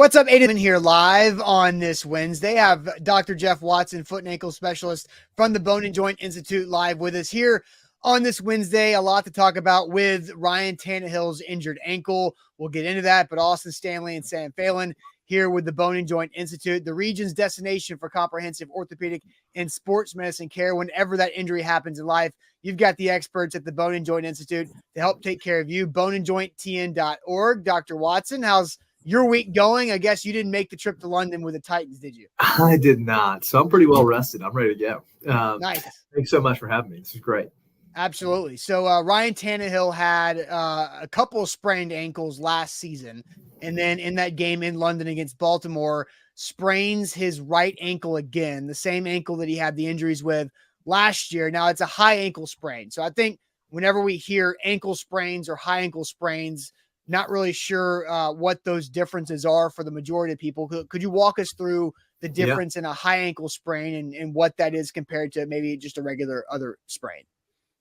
What's up, Aiden here live on this Wednesday. I have Dr. Jeff Watson, foot and ankle specialist from the Bone and Joint Institute, live with us here on this Wednesday. A lot to talk about with Ryan Tannehill's injured ankle. We'll get into that, but Austin Stanley and Sam Phelan here with the Bone and Joint Institute, the region's destination for comprehensive orthopedic and sports medicine care. Whenever that injury happens in life, you've got the experts at the Bone and Joint Institute to help take care of you. boneandjointtn.org. Dr. Watson, how's your week going? I guess you didn't make the trip to London with the Titans, did you? I did not. So I'm pretty well rested. I'm ready to go. Nice. Thanks so much for having me. This is great. Absolutely. So Ryan Tannehill had a couple of sprained ankles last season. And then in that game in London against Baltimore, sprains his right ankle again, the same ankle that he had the injuries with last year. Now it's a high ankle sprain. So I think whenever we hear ankle sprains or high ankle sprains, not really sure what those differences are for the majority of people. Could you walk us through the difference in a high ankle sprain and what that is compared to maybe just a regular other sprain?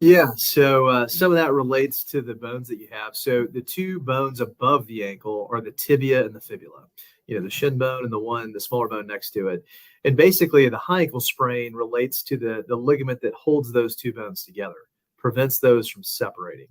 Yeah. So some of that relates to the bones that you have. So the two bones above the ankle are the tibia and the fibula, the shin bone and the smaller bone next to it. And basically the high ankle sprain relates to the ligament that holds those two bones together, prevents those from separating.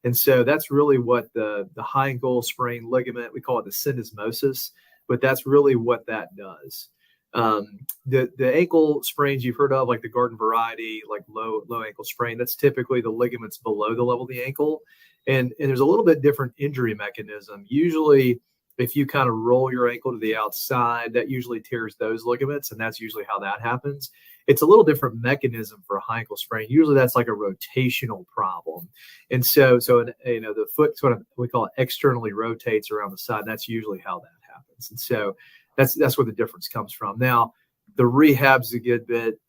And so that's really what the high ankle sprain ligament, we call it the syndesmosis, but that's really what that does. The ankle sprains you've heard of, like the garden variety, like low ankle sprain, that's typically the ligaments below the level of the ankle. And there's a little bit different injury mechanism. Usually, if you kind of roll your ankle to the outside, that usually tears those ligaments, and that's usually how that happens. It's a little different mechanism for a high ankle sprain. Usually that's like a rotational problem. And so the foot sort of, we call it externally rotates around the side. And that's usually how that happens. And so that's where the difference comes from. Now, the rehab's a good bit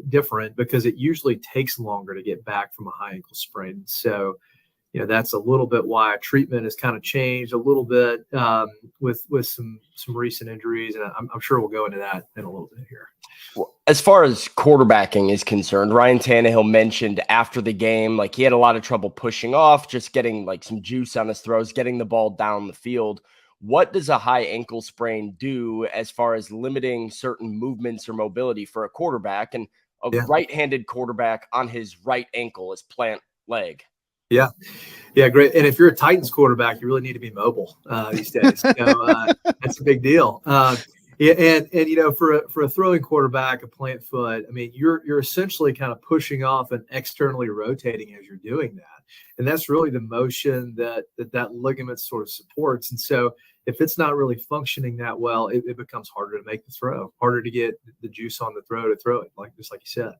different because it usually takes longer to get back from a high ankle sprain. So, that's a little bit why treatment has kind of changed a little bit with some recent injuries. And I'm sure we'll go into that in a little bit here. As far as quarterbacking is concerned, Ryan Tannehill mentioned after the game, like he had a lot of trouble pushing off, just getting like some juice on his throws, getting the ball down the field. What does a high ankle sprain do as far as limiting certain movements or mobility for a quarterback and a right-handed quarterback on his right ankle, his plant leg? Yeah, great. And if you're a Titans quarterback, you really need to be mobile these days. That's a big deal. And for a throwing quarterback, a plant foot, I mean, you're essentially kind of pushing off and externally rotating as you're doing that, and that's really the motion that ligament sort of supports. And so, if it's not really functioning that well, it becomes harder to make the throw, harder to get the juice on the throw to throw it, just like you said.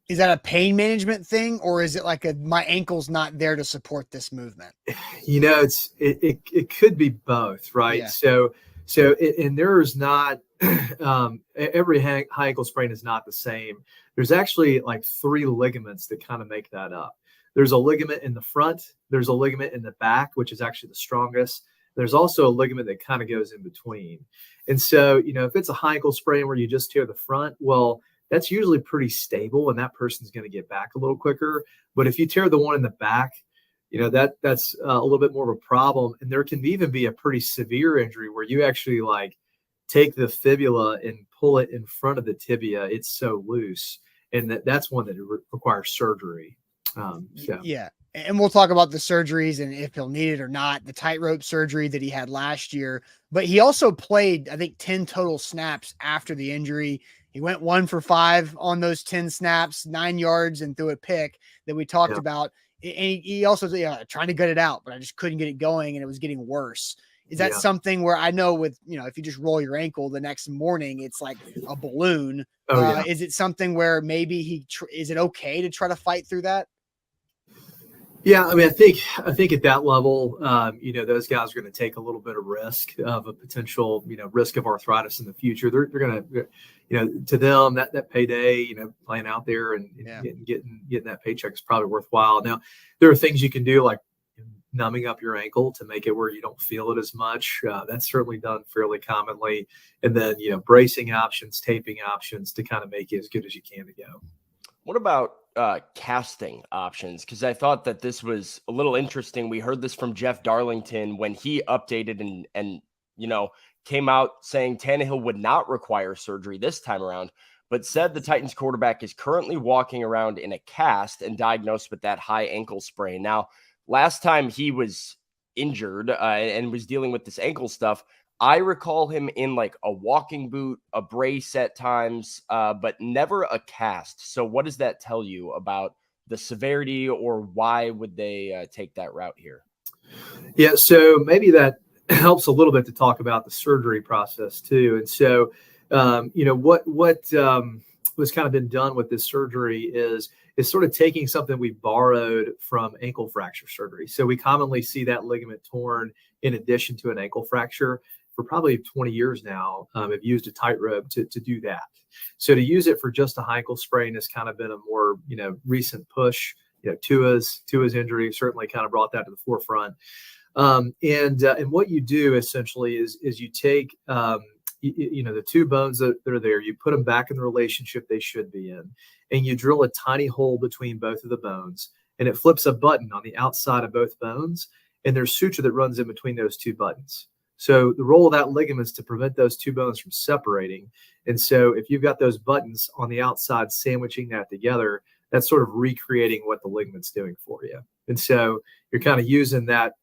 Is that a pain management thing, or is it like my ankle's not there to support this movement? It could be both, right? Yeah. So and there's not every high ankle sprain is not the same. There's actually like three ligaments that kind of make that up. There's a ligament in the front. There's a ligament in the back, which is actually the strongest. There's also a ligament that kind of goes in between. And so, if it's a high ankle sprain where you just tear the front, well, that's usually pretty stable and that person's going to get back a little quicker. But if you tear the one in the back, that's a little bit more of a problem. And there can even be a pretty severe injury where you actually take the fibula and pull it in front of the tibia. It's so loose. And that's one that requires surgery. Yeah. And we'll talk about the surgeries and if he'll need it or not, the tightrope surgery that he had last year. But he also played, I think, 10 total snaps after the injury. He went 1 for 5 on those 10 snaps, 9 yards, and threw a pick that we talked about. And he also trying to gut it out, but I just couldn't get it going, and it was getting worse. Is that something where I know with, if you just roll your ankle the next morning, it's like a balloon. Is it something where maybe is it okay to try to fight through that? Yeah, I mean, I think at that level, those guys are going to take a little bit of risk of a potential, risk of arthritis in the future. They're going to, to them that payday, playing out there and getting that paycheck is probably worthwhile. Now, there are things you can do like numbing up your ankle to make it where you don't feel it as much. That's certainly done fairly commonly. And then, bracing options, taping options to kind of make it as good as you can to go. What about casting options? Because I thought that this was a little interesting. We heard this from Jeff Darlington when he updated and came out saying Tannehill would not require surgery this time around, but said the Titans quarterback is currently walking around in a cast and diagnosed with that high ankle sprain. Now, last time he was injured and was dealing with this ankle stuff, I recall him in like a walking boot, a brace at times, but never a cast. So what does that tell you about the severity, or why would they take that route here? Yeah, so maybe that helps a little bit to talk about the surgery process too. And so, what was kind of been done with this surgery is sort of taking something we borrowed from ankle fracture surgery. So we commonly see that ligament torn in addition to an ankle fracture. For probably 20 years now, have used a tightrope to do that. So to use it for just a high ankle sprain has kind of been a more recent push. Tua's injury certainly kind of brought that to the forefront. And what you do essentially is you take the two bones that are there, you put them back in the relationship they should be in, and you drill a tiny hole between both of the bones, and it flips a button on the outside of both bones, and there's suture that runs in between those two buttons. So the role of that ligament is to prevent those two bones from separating. And so if you've got those buttons on the outside sandwiching that together, that's sort of recreating what the ligament's doing for you. And so you're kind of using that,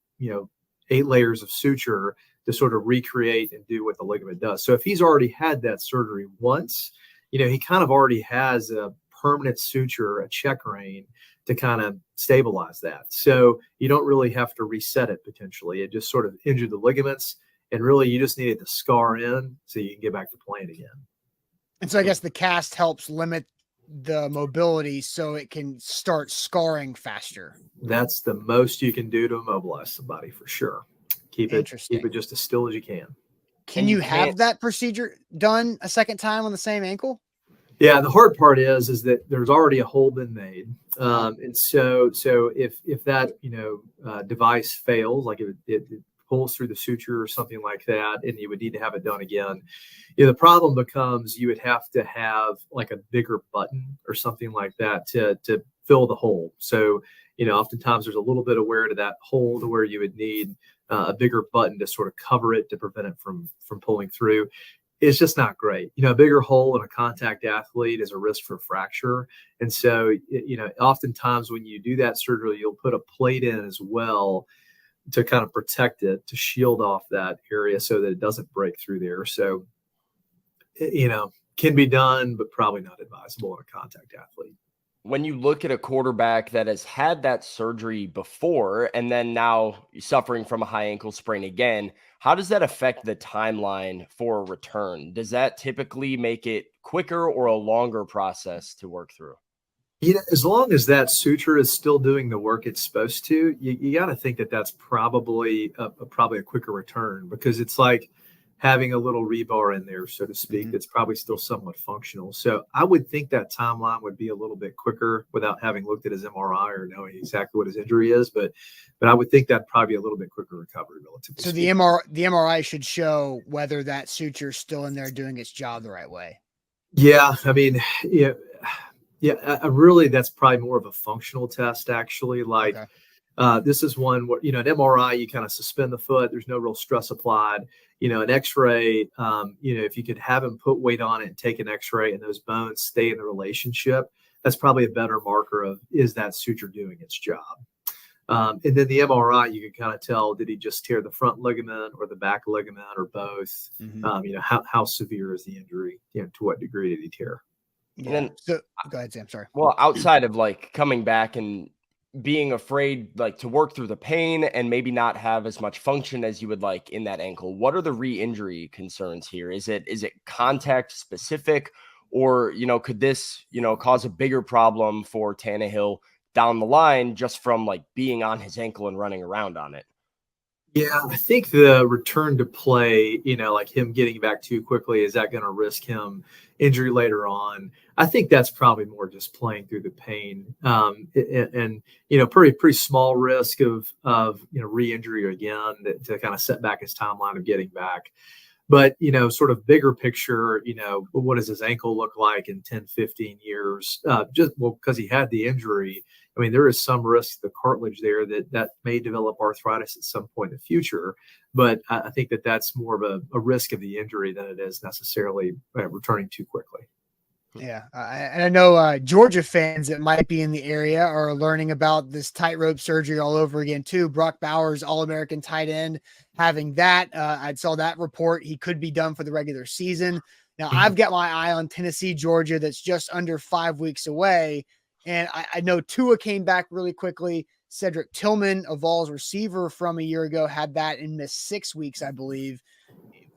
8 layers of suture to sort of recreate and do what the ligament does. So if he's already had that surgery once, he kind of already has a permanent suture, a check rein to kind of stabilize that. So you don't really have to reset it potentially. It just sort of injured the ligaments, and really you just needed to scar in so you can get back to playing again. And so I guess the cast helps limit the mobility so it can start scarring faster. That's the most you can do to immobilize somebody for sure. Keep it just as still as you can. Can you have that procedure done a second time on the same ankle? Yeah, the hard part is that there's already a hole been made, and so if that device fails, like it pulls through the suture or something like that, and you would need to have it done again. The problem becomes you would have to have like a bigger button or something like that to fill the hole. So oftentimes there's a little bit of wear to that hole to where you would need a bigger button to sort of cover it to prevent it from pulling through. It's just not great. A bigger hole in a contact athlete is a risk for fracture. And so, oftentimes when you do that surgery, you'll put a plate in as well to kind of protect it, to shield off that area so that it doesn't break through there. So, can be done, but probably not advisable in a contact athlete. When you look at a quarterback that has had that surgery before and then now suffering from a high ankle sprain again, how does that affect the timeline for a return? Does that typically make it quicker or a longer process to work through? As long as that suture is still doing the work it's supposed to, you got to think that that's probably a quicker return, because it's like having a little rebar in there, so to speak, that's probably still somewhat functional. So I would think that timeline would be a little bit quicker without having looked at his MRI or knowing exactly what his injury is. But I would think that'd probably be a little bit quicker recovery relatively. So the MRI should show whether that suture is still in there doing its job the right way. Yeah. I mean, really, that's probably more of a functional test, actually. Like, this is one where, an MRI, you kind of suspend the foot. There's no real stress applied. An X-ray, if you could have him put weight on it and take an X-ray and those bones stay in the relationship, that's probably a better marker of, is that suture doing its job? And then the MRI, you can kind of tell, did he just tear the front ligament or the back ligament or both? How severe is the injury? To what degree did he tear? Yeah. And then, go ahead, Sam. Sorry. Well, outside of like coming back and being afraid like to work through the pain and maybe not have as much function as you would like in that ankle, what are the re-injury concerns here? Is it contact specific, or could this cause a bigger problem for Tannehill down the line just from like being on his ankle and running around on it? Yeah, I think the return to play, like him getting back too quickly, is that going to risk him injury later on? I think that's probably more just playing through the pain, and pretty small risk of re-injury again to kind of set back his timeline of getting back. But, sort of bigger picture, what does his ankle look like in 10, 15 years? Because he had the injury, I mean, there is some risk to the cartilage there that may develop arthritis at some point in the future. But I think that's more of a risk of the injury than it is necessarily returning too quickly. Yeah. And I know Georgia fans that might be in the area are learning about this tightrope surgery all over again, too. Brock Bowers, All-American tight end, having that. I saw that report. He could be done for the regular season. Now, I've got my eye on Tennessee, Georgia, that's just under 5 weeks away. And I know Tua came back really quickly. Cedric Tillman, a Vols receiver from a year ago, had that and missed 6 weeks, I believe.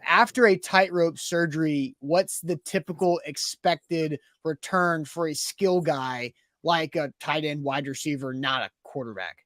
After a tightrope surgery, what's the typical expected return for a skill guy like a tight end, wide receiver, not a quarterback?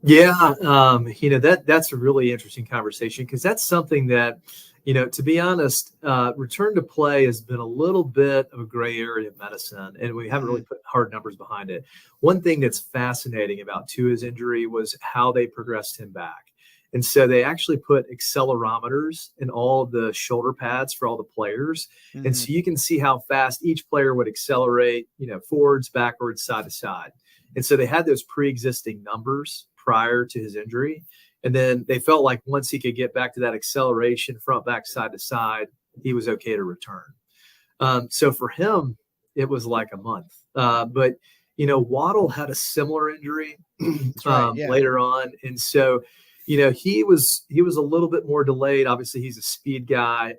Yeah, that's a really interesting conversation because that's something that, to be honest, return to play has been a little bit of a gray area of medicine, and we haven't really put hard numbers behind it. One thing that's fascinating about Tua's injury was how they progressed him back. And so they actually put accelerometers in all the shoulder pads for all the players. Mm-hmm. And so you can see how fast each player would accelerate, forwards, backwards, side to side. And so they had those pre-existing numbers prior to his injury. And then they felt like once he could get back to that acceleration, front, back, side to side, he was okay to return. So for him, it was like a month. But Waddle had a similar injury later on. And so, he was a little bit more delayed. Obviously, he's a speed guy,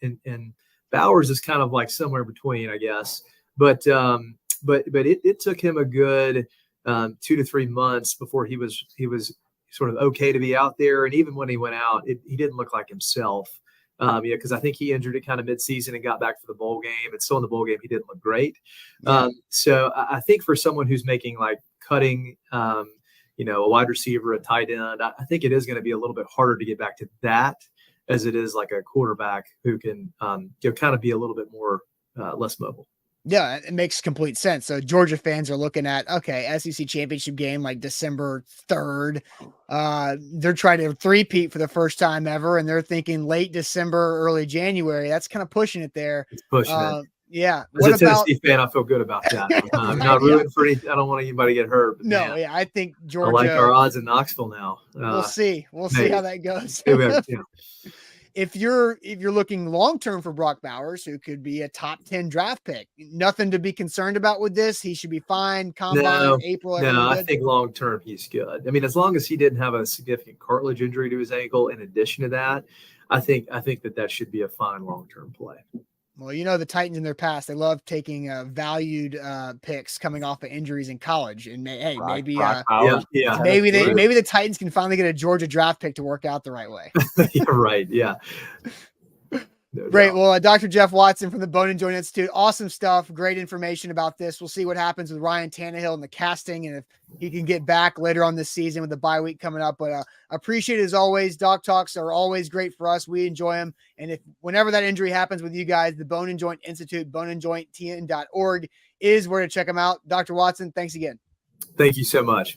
and Bowers is kind of like somewhere between, I guess. But it took him a good 2 to 3 months before he was sort of okay to be out there. And even when he went out, he didn't look like himself. Because I think he injured it kind of midseason and got back for the bowl game. And still in the bowl game, he didn't look great. Yeah. So I think for someone who's making like cutting. A wide receiver, a tight end, I think it is going to be a little bit harder to get back to that as it is like a quarterback who can kind of be a little bit more less mobile. Yeah, it makes complete sense. So Georgia fans are looking at, SEC championship game, like December 3rd. They're trying to three-peat for the first time ever, and they're thinking late December, early January. That's kind of pushing it there. It's pushing it. Yeah. As a Tennessee fan, I feel good about that. I'm not rooting for anything. I don't want anybody to get hurt. I think Georgia. I like our odds in Knoxville now. We'll see. We'll see how that goes. If you're looking long-term for Brock Bowers, who could be a top 10 draft pick, nothing to be concerned about with this. He should be fine. Combine, April. No, I think long-term he's good. I mean, as long as he didn't have a significant cartilage injury to his ankle, in addition to that, I think that should be a fine long-term play. Well, the Titans in their past, they love taking valued picks coming off of injuries in college. And maybe the Titans can finally get a Georgia draft pick to work out the right way. Yeah, right. Yeah. No Great. Doubt. Well, Dr. Jeff Watson from the Bone and Joint Institute. Awesome stuff. Great information about this. We'll see what happens with Ryan Tannehill and the casting and if he can get back later on this season with the bye week coming up. But appreciate it as always. Doc Talks are always great for us. We enjoy them. And whenever that injury happens with you guys, the Bone and Joint Institute, boneandjointtn.org is where to check them out. Dr. Watson, thanks again. Thank you so much.